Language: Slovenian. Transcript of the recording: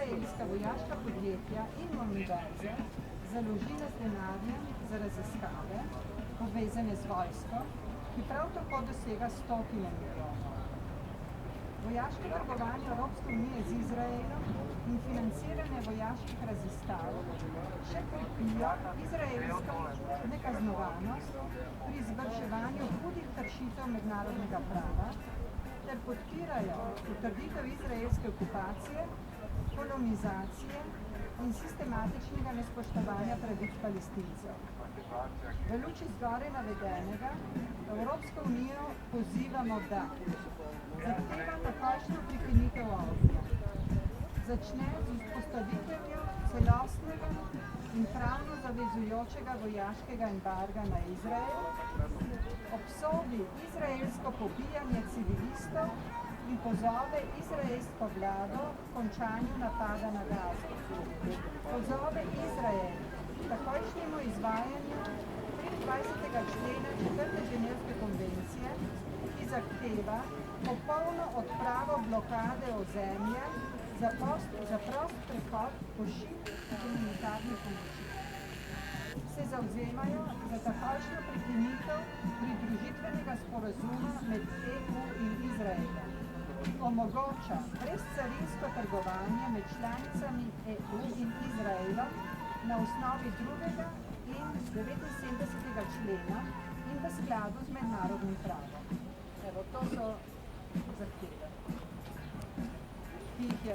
izraelska vojaška podjetja in univerze založile z denarjem za raziskave, povezane z vojsko, ki prav tako dosega 100 milijonov. Vojaško trgovanje Evropske unije z Izraelom in financiranje vojaških raziskav še krepijo izraelsko nekaznovanost pri izvrševanju hudih kršitev mednarodnega prava ter podpirajo utrditev izraelske okupacije, kolonizacije in sistematičnega nespoštovanja pravic Palestincev. V luči zgoraj navedenega Evropsko unijo pozivamo, da zahteva takojšnjo prekinitev ognja, začne z vzpostavitvijo celostnega in pravno zavezujočega vojaškega embarga na Izrael, obsodi izraelsko pobijanje civilistov in pozove izraelsko vlado k končanju napada na Gazo. Pozove Izrael k takojšnjemu izvajanju 23. člena 4. Ženevske konvencije, ki zahteva popolno odpravo blokade ozemlja za prost prehod pošiljk humanitarne pomoči. Se zavzemajo za takojšnjo prekinitev pridružitvenega sporazuma med EU in Izraelom, ki omogoča brezcarinsko trgovanje med članicami EU in Izraelom na osnovi 2. in 79. člena in v skladu z mednarodnim pravom. Evo, to so zahteve, ki jih je